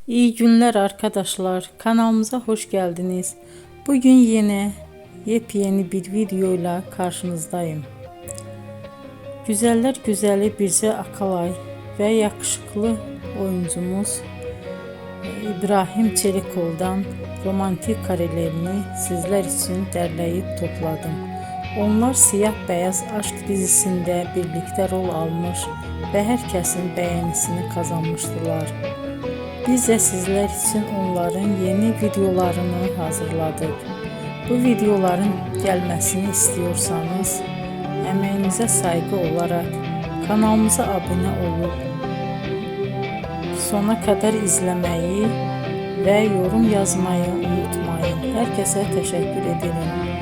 İyi günler arkadaşlar. Kanalımıza hoş geldiniz. Bugün yine yepyeni bir videoyla karşınızdayım. Güzeller güzeli Bircə Akalay ve yakışıklı oyuncumuz İbrahim Çelikov'dan romantik karelerini sizler için derleyip topladım. Onlar Siyah Beyaz Aşk dizisinde birlikte rol almış ve herkesin beğenisini kazanmıştılar. Biz de sizler için onların yeni videolarını hazırladık. Bu videoların gelmesini istiyorsanız emeğinize saygı olarak kanalımıza abone olup sona kadar izlemeyi ve yorum yazmayı unutmayın. Herkese teşekkür ederim.